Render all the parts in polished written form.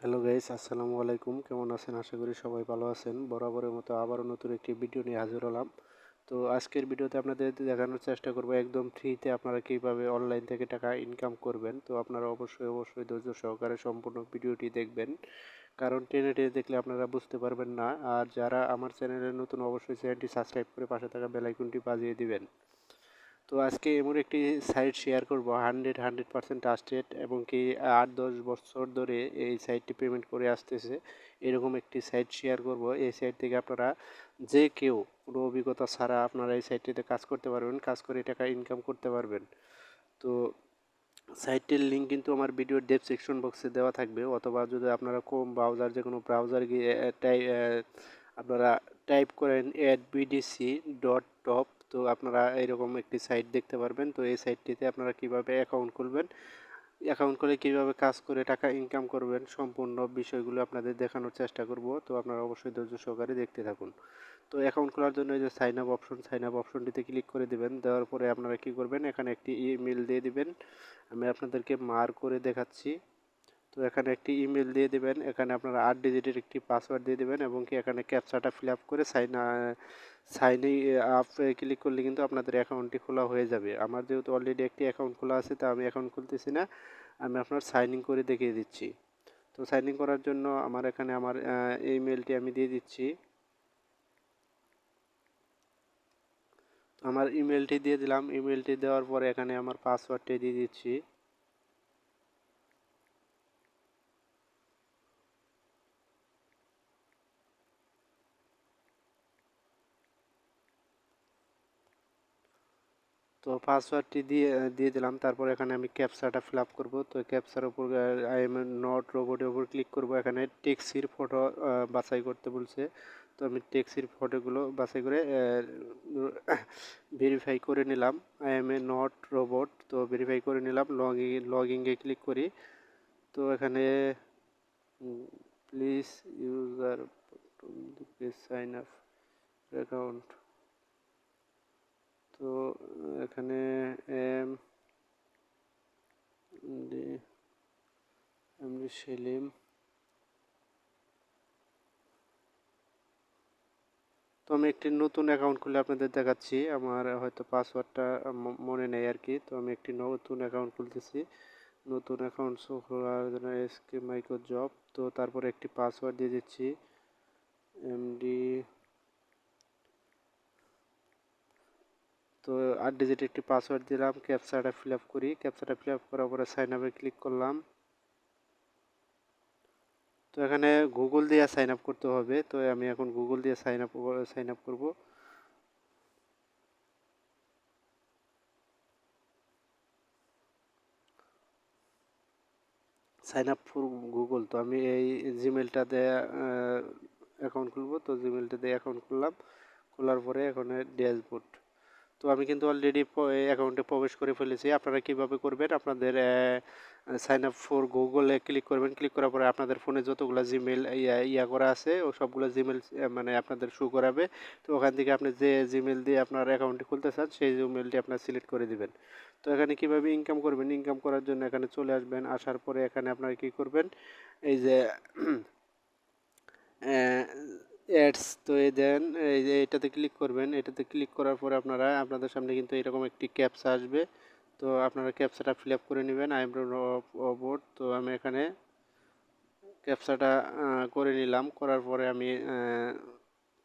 Hello guys, আসসালামু আলাইকুম। কেমন আছেন? আশা করি সবাই ভালো আছেন। বরাবরের মতো আবারও নতুন একটি ভিডিও নিয়ে হাজির হলাম। তো আজকের ভিডিওতে আপনাদের দেখানোর চেষ্টা করব একদম ফ্রিতে আপনারা কিভাবে অনলাইন থেকে টাকা ইনকাম করবেন। তো আপনারা অবশ্যই ধৈর্য সহকারে সম্পূর্ণ ভিডিওটি দেখবেন, কারণ টেনে টেনে দেখলে আপনারা বুঝতে পারবেন না। আর যারা আমার চ্যানেলে নতুন, অবশ্যই চ্যানেলটি সাবস্ক্রাইব করে পাশে থাকা বেল আইকনটি বাজিয়ে দিবেন। তো আজকে এমন একটি সাইট শেয়ার করব 100% ট্রাস্টেড, এবং কি 8-10 বছর ধরে এই সাইটটি পেমেন্ট করে আসতেছে। এরকম একটি সাইট শেয়ার করব। এই সাইট থেকে আপনারা যে কেউ কোনো অভিজ্ঞতা ছাড়া আপনারা এই সাইটটিতে কাজ করতে পারবেন, কাজ করে টাকা ইনকাম করতে পারবেন। তো সাইটটির লিঙ্ক কিন্তু আমার ভিডিওর ডেসক্রিপশন বক্সে দেওয়া থাকবে, অথবা যদি আপনারা ক্রোম ব্রাউজার, যে কোনো ব্রাউজার গিয়ে আপনারা টাইপ করেন adBTC.top, তো আপনারা এরকম একটি সাইট দেখতে পারবেন। তো এই সাইটটিতে আপনারা কিভাবে অ্যাকাউন্ট খুলবেন, অ্যাকাউন্ট খুলে কীভাবে কাজ করে টাকা ইনকাম করবেন, সম্পূর্ণ বিষয়গুলো আপনাদের দেখানোর চেষ্টা করব। তো আপনারা অবশ্যই ধৈর্য সহকারে দেখতে থাকুন। তো অ্যাকাউন্ট খোলার জন্য এই যে সাইন আপ অপশনটিতে ক্লিক করে দিবেন। দেওয়ার পরে আপনারা কি করবেন, এখানে একটি ইমেল দিয়ে দিবেন। আমি আপনাদেরকে মার্ক করে দেখাচ্ছি। তো এখানে একটি ইমেল দিয়ে দিবেন, এখানে আপনারা 8 ডিজিটের একটি পাসওয়ার্ড দিয়ে দিবেন, এবং কি এখানে ক্যাপচাটা ফিল আপ করে সাইন আপ ক্লিক করলে কিন্তু আপনাদের অ্যাকাউন্টটি খোলা হয়ে যাবে। আমার যেহেতু অলরেডি একটি অ্যাকাউন্ট খোলা আছে, তা আমি অ্যাকাউন্ট খুলতেছি না, আমি আপনার সাইন ইন করে দেখিয়ে দিচ্ছি। তো সাইন ইন করার জন্য আমার এখানে আমার ইমেলটি আমি দিয়ে দিচ্ছি। আমার ইমেলটি দিয়ে দিলাম। ইমেলটি দেওয়ার পরে এখানে আমার পাসওয়ার্ডটি দিয়ে দিচ্ছি। তো পাসওয়ার্ডটি দিয়ে দিলাম। তারপর এখানে আমি ক্যাপচাটা ফিল আপ করবো। তো ক্যাপচার উপর আই এম নট রোবটের উপর ক্লিক করব। এখানে ট্যাক্সির ফটো বাছাই করতে বলছে। তো আমি ট্যাক্সির ফটোগুলো বাছাই করে ভেরিফাই করে নিলাম। I am a not robot, তো ভেরিফাই করে নিলাম। লগইনে ক্লিক করি। তো এখানে please user sign up account. তো এখানে এম ডি সেলিম। তো আমি একটি নতুন অ্যাকাউন্ট খুলে আপনাদের দেখাচ্ছি। আমার হয়তো পাসওয়ার্ডটা মনে নেই আর কি। তো আমি একটি নতুন অ্যাকাউন্ট খুলতেছি। নতুন অ্যাকাউন্ট খোলার জন্য এসকে মাইক্রো জব। তো তারপরে একটি পাসওয়ার্ড দিয়ে দিচ্ছি, এমডি। তো 8 ডিজিট একটি পাসওয়ার্ড দিলাম। ক্যাপচাটা ফিল আপ করি। ক্যাপচাটা ফিল আপ করার পরে সাইন আপে ক্লিক করলাম। তো এখানে গুগল দিয়ে সাইন আপ করতে হবে। তো আমি এখন গুগল দিয়ে সাইন আপ করব। Sign up for Google. তো আমি এই জিমেলটাতে অ্যাকাউন্ট খুলব। তো জিমেলটা দিয়ে অ্যাকাউন্ট খুললাম। খোলার পরে এখানে ড্যাশবোর্ড। তো আমি কিন্তু অলরেডি অ্যাকাউন্টে প্রবেশ করে ফেলেছি। আপনারা কিভাবে করবেন, আপনাদের সাইন আপ ফর গুগলে ক্লিক করবেন। ক্লিক করার পরে আপনাদের ফোনে যতগুলো জিমেল করা আছে, ও সবগুলো জিমেল মানে আপনাদের শো করাবে। তো ওখান থেকে আপনি যে জিমেল দিয়ে আপনার অ্যাকাউন্টটি খুলতে চান, সেই জিমেলটি আপনার সিলেক্ট করে দিবেন। তো এখানে কিভাবে ইনকাম করবেন, ইনকাম করার জন্য এখানে চলে আসবেন। আসার পরে এখানে আপনারা কি করবেন, এই যে অ্যাডস, তো এই দেন এই যে এটাতে ক্লিক করবেন। এটাতে ক্লিক করার পরে আপনাদের সামনে কিন্তু এরকম একটি ক্যাপচা আসবে। তো আপনারা ক্যাপচাটা ফিল আপ করে নেবেন, আই এম রোবট। তো আমি এখানে ক্যাপচাটা করে নিলাম। করার পরে আমি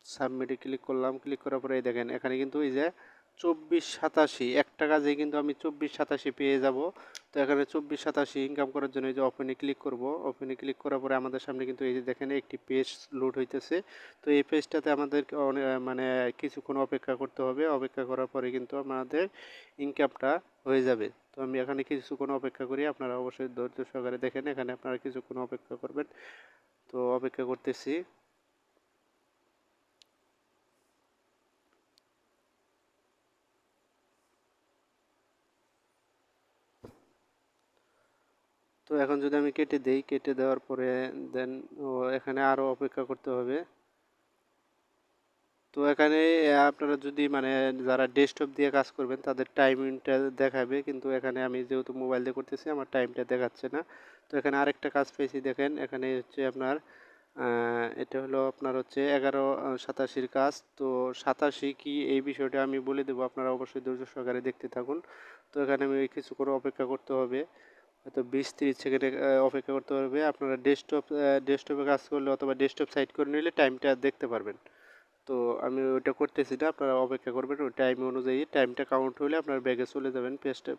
সাবমিটে ক্লিক করলাম। ক্লিক করার পরে এই দেখেন এখানে কিন্তু এই যে 2487 একটা কাজে কিন্তু আমি 2487 পেয়ে যাব। তো এখানে 2487 ইনকাম করার জন্য এই যে ওপেনে ক্লিক করব। ওপেনে ক্লিক করার পরে আমাদের সামনে কিন্তু এই যে দেখেন একটি পেজ লোড হইতেছে। তো এই পেজটাতে আমাদের মানে কিছুক্ষণ অপেক্ষা করতে হবে। অপেক্ষা করার পরে কিন্তু আমাদের ইনকামটা হয়ে যাবে। তো আমি এখানে কিছুক্ষণ অপেক্ষা করি। আপনারা অবশ্যই ধৈর্য সহকারে দেখেন। এখানে আপনারা কিছুক্ষণ অপেক্ষা করবেন। তো অপেক্ষা করতেছি। তো এখন যদি আমি কেটে দেই, কেটে দেওয়ার পরে দেন এখানে আরও অপেক্ষা করতে হবে। তো এখানে আপনারা যদি মানে যারা ডেস্কটপ দিয়ে কাজ করবেন তাদের টাইমিংটা দেখাবে, কিন্তু এখানে আমি যেহেতু মোবাইল দিয়ে করতেছি আমার টাইমটা দেখাচ্ছে না। তো এখানে আরেকটা কাজ পেয়েছি, দেখেন এখানে হচ্ছে আপনার এটা হলো আপনার হচ্ছে 1187-র কাজ। তো 87 কি এই বিষয়টা আমি বলে দেবো, আপনারা অবশ্যই ধৈর্য সহকারে দেখতে থাকুন। তো এখানে আমি কিছুক্ষণ অপেক্ষা করতে হবে, হয়তো 20-30 সেকেন্ড অপেক্ষা করতে হবে। আপনারা ডেস্কটপে কাজ করলে অথবা ডেস্কটপ সাইড করে নিলে টাইমটা দেখতে পারবেন। তো আমি ওইটা করতেছি না, আপনারা অপেক্ষা করবেন, ওই টাইম অনুযায়ী টাইমটা কাউন্ট হলে আপনার ব্যাগে চলে যাবেন,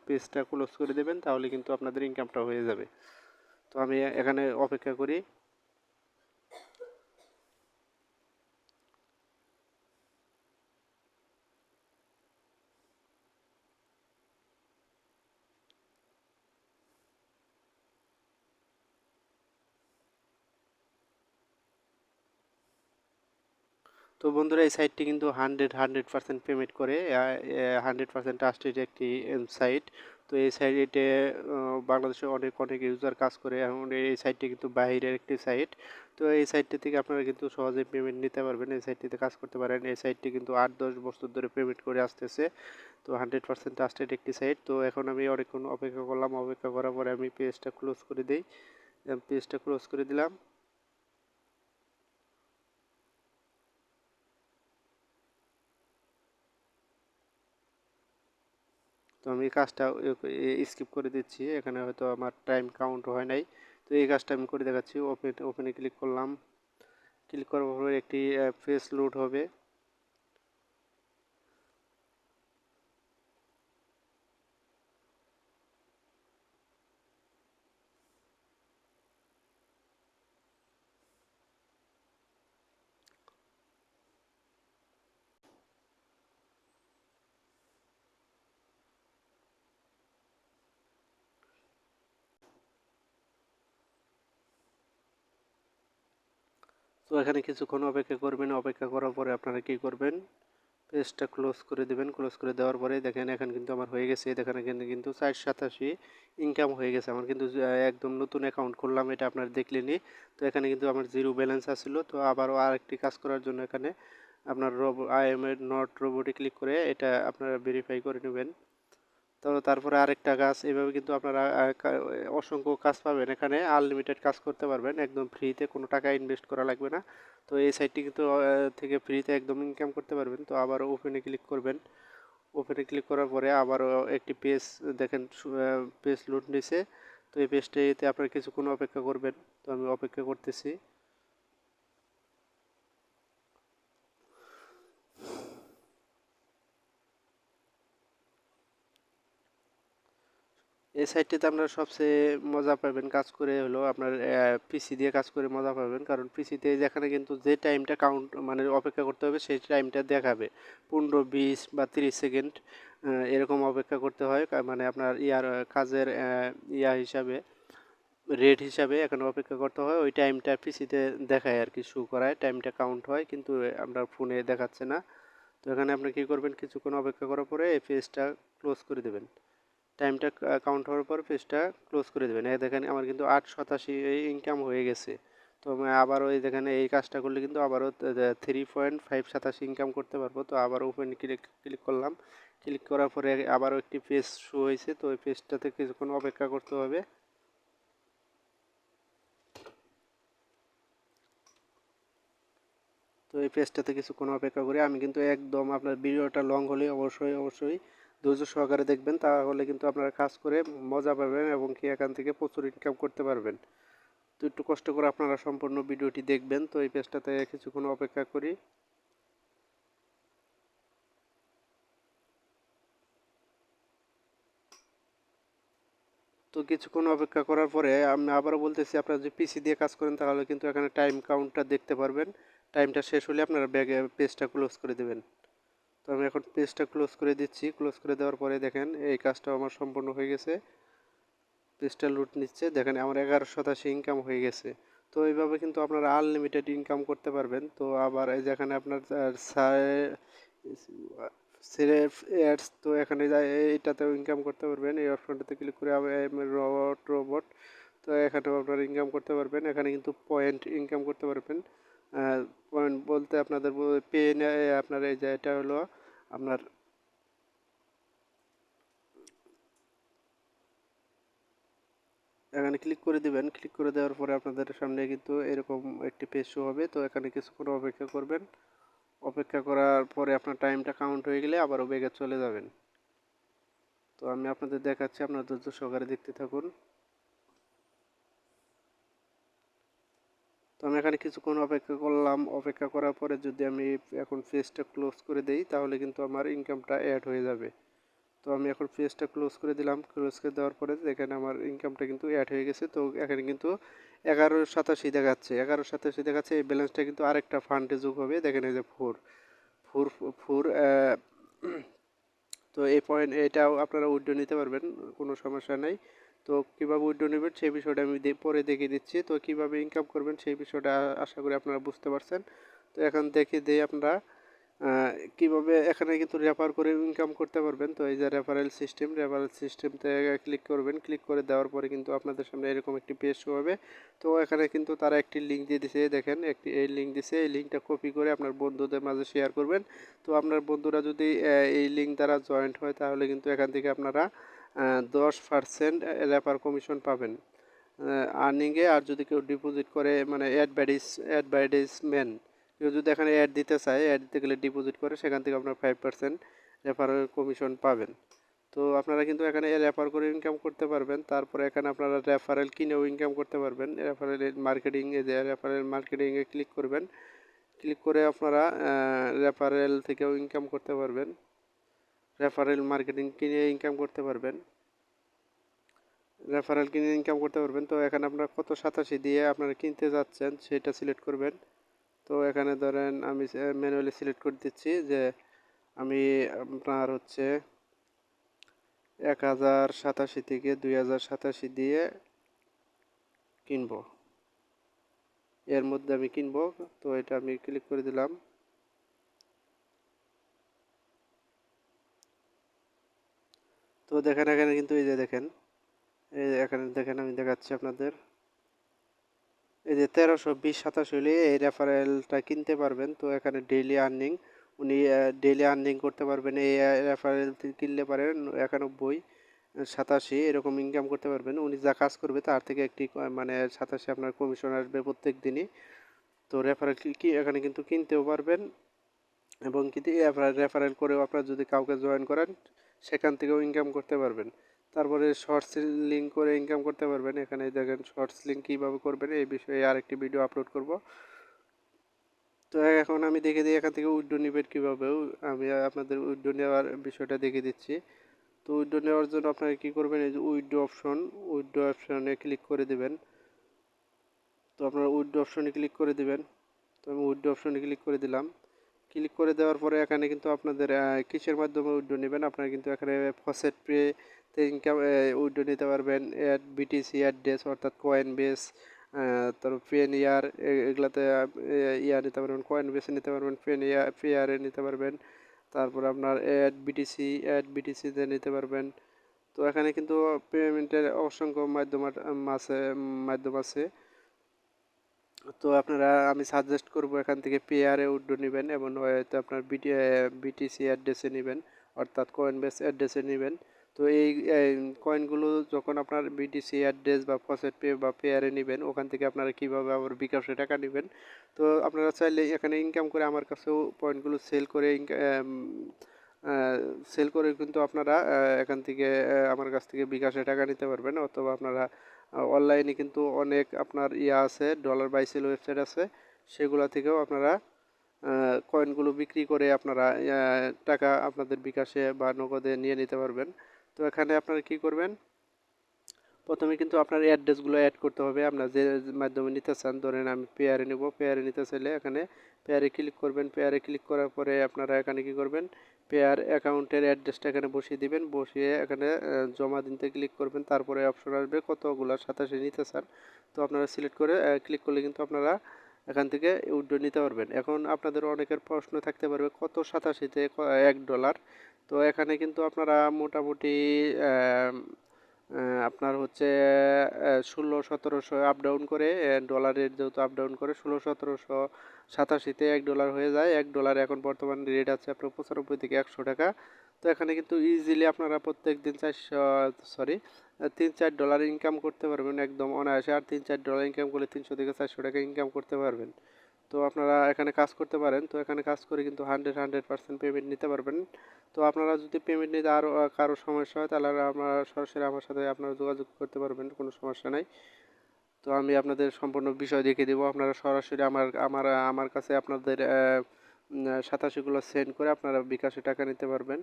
পেজটা ক্লোজ করে দেবেন, তাহলে কিন্তু আপনাদের ইনকামটা হয়ে যাবে। তো আমি এখানে অপেক্ষা করি। তো বন্ধুরা, এই সাইটটি কিন্তু 100% পেমেন্ট করে, 100% ট্রাস্টেড একটি সাইট। তো এই সাইটে বাংলাদেশে অনেক অনেক ইউজার কাজ করে, এবং এই সাইটটি কিন্তু বাইরের একটি সাইট। তো এই সাইটটি থেকে আপনারা কিন্তু সহজেই পেমেন্ট নিতে পারবেন, এই সাইটটিতে কাজ করতে পারেন। এই সাইটটি কিন্তু 8-10 বছর ধরে পেমেন্ট করে আসতেছে। তো 100% ট্রাস্টেড একটি সাইট। তো এখন আমি অনেকক্ষণ অপেক্ষা করলাম, অপেক্ষা করার পরে আমি পেজটা ক্লোজ করে দিই। পেজটা ক্লোজ করে দিলাম। তো আমি কাজটা স্কিপ করে দিচ্ছি, এখানে হয়তো আমার টাইম কাউন্ট হয় নাই। তো এই কাজটা আমি করে দেখাচ্ছি। ওপেনে ক্লিক করলাম, ক্লিক করার পরে একটি পেজ লোড হবে। তো এখানে কিছুক্ষণ অপেক্ষা করবেন, অপেক্ষা করার পরে আপনারা কি করবেন, পেজটা ক্লোজ করে দেবেন। ক্লোজ করে দেওয়ার পরে দেখেন এখন কিন্তু আমার হয়ে গেছে, দেখেন এখানে কিন্তু 487 ইনকাম হয়ে গেছে আমার, কিন্তু একদম নতুন অ্যাকাউন্ট করলাম, এটা আপনারা দেখলেনই। তো এখানে কিন্তু আমার জিরো ব্যালেন্স আসছিল। তো আবারও আরেকটি কাজ করার জন্য এখানে আপনার আই এম নট রোবটে ক্লিক করে এটা আপনারা ভেরিফাই করে নেবেন। তো তারপরে আরেকটা কাজ, এভাবে কিন্তু আপনারা অসংখ্য কাজ পাবেন, এখানে আনলিমিটেড কাজ করতে পারবেন একদম ফ্রিতে, কোনো টাকা ইনভেস্ট করা লাগবে না। তো এই সাইটটি কিন্তু থেকে ফ্রিতে একদম ইনকাম করতে পারবেন। তো আবার ওপেনে ক্লিক করবেন, ওপেনে ক্লিক করার পরে আবারও একটি পেজ দেখেন, পেজ লোড নিছে। তো এই পেজটিতে আপনারা কিছুক্ষণ অপেক্ষা করবেন। তো আমি অপেক্ষা করতেছি। এই সাইটটিতে আপনারা সবচেয়ে মজা পাবেন কাজ করে হলো আপনার পিসি দিয়ে কাজ করে মজা পাবেন, কারণ পিসিতে যেখানে কিন্তু যে টাইমটা কাউন্ট মানে অপেক্ষা করতে হবে সেই টাইমটা দেখাবে 15, 20 বা 30 সেকেন্ড, এরকম অপেক্ষা করতে হয়, মানে আপনার কাজের হিসাবে, রেট হিসাবে এখানে অপেক্ষা করতে হয়। ওই টাইমটা পিসিতে দেখায় আর কি, শো করায়, টাইমটা কাউন্ট হয়, কিন্তু আপনার ফোনে দেখাচ্ছে না। তো এখানে আপনি কী করবেন, কিছুক্ষণ অপেক্ষা করার পরে এই পেজটা ক্লোজ করে দেবেন। টাইমটা কাউন্ট হওয়ার পর পেজটা ক্লোজ করে দেবেন। এই দেখেন আমার কিন্তু 887 ইনকাম হয়ে গেছে। তো আমি আবারও এই দেখেন এই কাজটা করলে কিন্তু আবারও 3.587 ইনকাম করতে পারবো। তো আবার ওপেন ক্লিক ক্লিক করলাম, ক্লিক করার পরে আবারও একটি পেজ শো হয়েছে। তো ওই পেজটাতে কিছুক্ষণ অপেক্ষা করতে হবে। তো এই পেজটাতে কিছুক্ষণ অপেক্ষা করে আমি কিন্তু একদম, আপনার ভিডিওটা লং হলে অবশ্যই অবশ্যই ধৈর্য সহকারে দেখবেন, তাহলে কিন্তু আপনারা কাজ করে মজা পাবেন এবং কি এখান থেকে প্রচুর ইনকাম করতে পারবেন। তো একটু কষ্ট করে আপনারা সম্পূর্ণ ভিডিওটি দেখবেন। তো এই পেজটাতে কিছুক্ষণ অপেক্ষা করি। তো কিছুক্ষণ অপেক্ষা করার পরে আমি আবারও বলতেছি, আপনারা যদি পিসি দিয়ে কাজ করেন তাহলে কিন্তু এখানে টাইম কাউন্টটা দেখতে পারবেন। টাইমটা শেষ হলে আপনারা ব্যাগে পেজটা ক্লোজ করে দেবেন। তো আমি এখন পেজটা ক্লোজ করে দিচ্ছি। ক্লোজ করে দেওয়ার পরে দেখেন এই কাজটা আমার সম্পূর্ণ হয়ে গেছে। পেজটা লুট নিচ্ছে, দেখেন আমার 1187 ইনকাম হয়ে গেছে। তো এইভাবে কিন্তু আপনারা আনলিমিটেড ইনকাম করতে পারবেন। তো আবার এই যেখানে আপনার সেভ অ্যাডস, তো এখানে এইটাতেও ইনকাম করতে পারবেন। এই অপশনটাতে ক্লিক করে রোবট, তো এখানেও আপনারা ইনকাম করতে পারবেন। এখানে কিন্তু পয়েন্ট ইনকাম করতে পারবেন। পয়েন্ট বলতে আপনাদের পেন, আপনার এই যে এটা হলো আপনার এখানে ক্লিক করে দিবেন। ক্লিক করে দেওয়ার পরে আপনাদের সামনে কিন্তু এরকম একটি পেজ শো হবে। তো এখানে কিছুক্ষণ অপেক্ষা করবেন। অপেক্ষা করার পরে আপনার টাইমটা কাউন্ট হয়ে গেলে আবারও ব্যাকে চলে যাবেন। তো আমি আপনাদের দেখাচ্ছি, আপনারা ধৈর্য সহকারে দেখতে থাকুন। তো আমি এখানে কিছুক্ষণ অপেক্ষা করলাম। অপেক্ষা করার পরে যদি আমি এখন পেজটা ক্লোজ করে দেই তাহলে কিন্তু আমার ইনকামটা অ্যাড হয়ে যাবে। তো আমি এখন পেজটা ক্লোজ করে দিলাম। ক্লোজ করে দেওয়ার পরে এখানে আমার ইনকামটা কিন্তু অ্যাড হয়ে গেছে। তো এখানে কিন্তু 1187 দেখাচ্ছে, 1187 দেখাচ্ছে। এই ব্যালেন্সটা কিন্তু আরেকটা ফান্ডে যোগ হবে। দেখেন এই যে ফোর ফোর ফোর তো এই পয়েন্ট এটাও আপনারা উইথড্র নিতে পারবেন, কোনো সমস্যা নেই। তো কীভাবে উইথড্র নেবেন সেই বিষয়টা আমি পরে দেখিয়ে দিচ্ছি। তো কীভাবে ইনকাম করবেন সেই বিষয়টা আশা করি আপনারা বুঝতে পারছেন। তো এখন দেখিয়ে দিই আপনারা কীভাবে এখানে কিন্তু রেফার করে ইনকাম করতে পারবেন। তো এই যে রেফারেল সিস্টেমতে ক্লিক করবেন। ক্লিক করে দেওয়ার পরে কিন্তু আপনাদের সামনে এরকম একটি পেজ শো হবে। তো এখানে কিন্তু তারা একটি লিঙ্ক দিয়ে দিছে, দেখেন একটি এই লিঙ্ক দিছে। এই লিঙ্কটা কপি করে আপনার বন্ধুদের মাঝে শেয়ার করবেন। তো আপনার বন্ধুরা যদি এই লিঙ্ক দ্বারা জয়েন্ট হয় তাহলে কিন্তু এখান থেকে আপনারা 10% রেফার কমিশন পাবেন আর্নিংয়ে। আর যদি কেউ ডিপোজিট করে মানে অ্যাডভার্টাইজমেন্ট কেউ যদি এখানে অ্যাড দিতে চায়, অ্যাড দিতে গেলে ডিপোজিট করে সেখান থেকে আপনার 5% রেফারেল কমিশন পাবেন। তো আপনারা কিন্তু এখানে রেফার করে ইনকাম করতে পারবেন। তারপরে এখানে আপনারা রেফারেল কিনেও ইনকাম করতে পারবেন। রেফারেল মার্কেটিং এ যে রেফারেল মার্কেটিংয়ে ক্লিক করবেন। ক্লিক করে আপনারা রেফারেল থেকেও ইনকাম করতে পারবেন। রেফারেল মার্কেটিং কিনে ইনকাম করতে পারবেন। রেফারেল কিনে ইনকাম করতে পারবেন। তো এখানে আপনারা কত 87 দিয়ে আপনারা কিনতে যাচ্ছেন সেটা সিলেক্ট করবেন। তো এখানে ধরেন আমি ম্যানুয়ালি সিলেক্ট করে দিচ্ছি যে আমি আপনার হচ্ছে 1087 থেকে 2087 দিয়ে কিনবো, এর মধ্যে আমি কিনবো। তো এটা আমি ক্লিক করে দিলাম। তো দেখেন এখানে কিন্তু এই যে দেখেন, এই এখানে দেখেন আমি দেখাচ্ছি আপনাদের, এই যে 1320-27 হলে এই রেফারেলটা কিনতে পারবেন। তো এখানে ডেইলি আর্নিং উনি ডেইলি আর্নিং করতে পারবেন। এই রেফারেল কিনলে পারেন 91-87 এরকম ইনকাম করতে পারবেন। উনি যা কাজ করবে তার থেকে একটি মানে 87 আপনার কমিশন আসবে প্রত্যেক দিনই। তো রেফারেল কি এখানে কিন্তু কিনতেও পারবেন এবং কিন্তু রেফারেল করেও আপনারা যদি কাউকে জয়েন করেন সেখান থেকেও ইনকাম করতে পারবেন। তারপরে শর্টস লিঙ্ক করে ইনকাম করতে পারবেন। এখানে দেখেন শর্টস লিঙ্ক কীভাবে করবেন এই বিষয়ে আরেকটি ভিডিও আপলোড করব। তো এখন আমি দেখে দিই এখান থেকে উইথড্র নেবেন কীভাবে। আমি আপনাদের উইথড্র নেওয়ার বিষয়টা দেখে দিচ্ছি। তো উইথড্র নেওয়ার জন্য আপনারা কী করবেন, এই যে উইথড্র অপশনে ক্লিক করে দেবেন। তো আপনারা উইথড্র অপশনে ক্লিক করে দেবেন। তো আমি উইথড্র অপশনে ক্লিক করে দিলাম। ক্লিক করে দেওয়ার পরে এখানে কিন্তু আপনাদের কিসের মাধ্যমে উইথড্র নেবেন, আপনারা কিন্তু এখানে ফসেট পেতে ইনকাম উইথড্র নিতে পারবেন। বিটিসি অ্যাড্রেস অর্থাৎ কয়েন বেস, তারপর পেন ইয়ার এগুলাতে ইয়ার নিতে পারবেন, কয়েন বেসে নিতে পারবেন, পেয়ারে নিতে পারবেন। তারপর আপনার বিটিসিতে নিতে পারবেন। তো এখানে কিন্তু পেমেন্টের অসংখ্য মাধ্যম আছে। তো আপনারা আমি সাজেস্ট করব এখান থেকে পেয়ারে উইথড্র নেবেন এবং হয়তো আপনার বিটিসি অ্যাড্রেসে নেবেন অর্থাৎ কয়েন বেস অ্যাড্রেসে নেবেন। তো এই কয়েনগুলো যখন আপনার বিটিসি অ্যাড্রেস বা ফসেট পে বা পেয়ারে নেবেন ওখান থেকে আপনারা কীভাবে আবার বিকাশে টাকা নেবেন। তো আপনারা চাইলে এখানে ইনকাম করে আমার কাছেও পয়েন্টগুলো সেল করে কিন্তু আপনারা এখান থেকে আমার কাছ থেকে বিকাশে টাকা নিতে পারবেন। অথবা আপনারা অনলাইনে কিন্তু অনেক আপনার আছে ডলার বাই সেল ওয়েবসাইট আছে, সেগুলো থেকেও আপনারা কয়েনগুলো বিক্রি করে আপনারা টাকা আপনাদের বিকাশে বা নগদে নিয়ে নিতে পারবেন। তো এখানে আপনারা কি করবেন, প্রথমে কিন্তু আপনার অ্যাড্রেসগুলো অ্যাড করতে হবে। আপনার যে মাধ্যমে নিতে চান, ধরেন আমি পেয়ারে নেব, পেয়ারে নিতে চাইলে এখানে পেয়ারে ক্লিক করবেন। পেয়ারে ক্লিক করার পরে আপনারা এখানে কি করবেন, পেয়ার অ্যাকাউন্টের অ্যাড্রেসটা এখানে বসিয়ে দিবেন। বসিয়ে এখানে জমা দিতে ক্লিক করবেন। তারপরে অপশন আসবে কতগুলো 87 নিতে চান। তো আপনারা সিলেক্ট করে ক্লিক করলে কিন্তু আপনারা এখান থেকে উইথড্র নিতে পারবেন। এখন আপনাদের অনেকের প্রশ্ন থাকতে পারবে কত 87-তে $1। তো এখানে কিন্তু আপনারা মোটামুটি আপনার হচ্ছে 1600-1700 আপ ডাউন করে, ডলারের যেহেতু আপ ডাউন করে 1600-1787-তে $1 হয়ে যায়। $1 এখন বর্তমান রেট আছে আপনার 95 থেকে 100 টাকা। তো এখানে কিন্তু ইজিলি আপনারা প্রত্যেক দিন $3-4 ইনকাম করতে পারবেন একদম অনায়াসে। আর $3-4 ইনকাম করলে 300 থেকে 400 টাকা ইনকাম করতে পারবেন। তো আপনারা এখানে কাজ করতে পারেন। তো এখানে কাজ করে কিন্তু 100% পেমেন্ট নিতে পারবেন। তো আপনারা যদি পেমেন্ট নিতে আরও কারো সমস্যা হয় তাহলে আপনারা সরাসরি আমার সাথে আপনারা যোগাযোগ করতে পারবেন, কোনো সমস্যা নাই। তো আমি আপনাদের সম্পূর্ণ বিষয় দেখিয়ে দেবো। আপনারা সরাসরি আমার কাছে আপনাদের 87গুলো সেন্ড করে আপনারা বিকাশে টাকা নিতে পারবেন।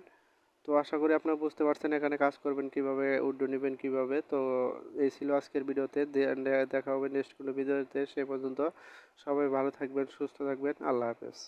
তো আশা করি আপনারা বুঝতে পারছেন এখানে কাজ করবেন কিভাবে, উইথড্র নেবেন কিভাবে। তো এই ছিল আজকের ভিডিওতে। দেখা হবে নেক্সট কোনো ভিডিওতে। সে পর্যন্ত সবাই ভালো থাকবেন, সুস্থ থাকবেন। আল্লাহ হাফেজ।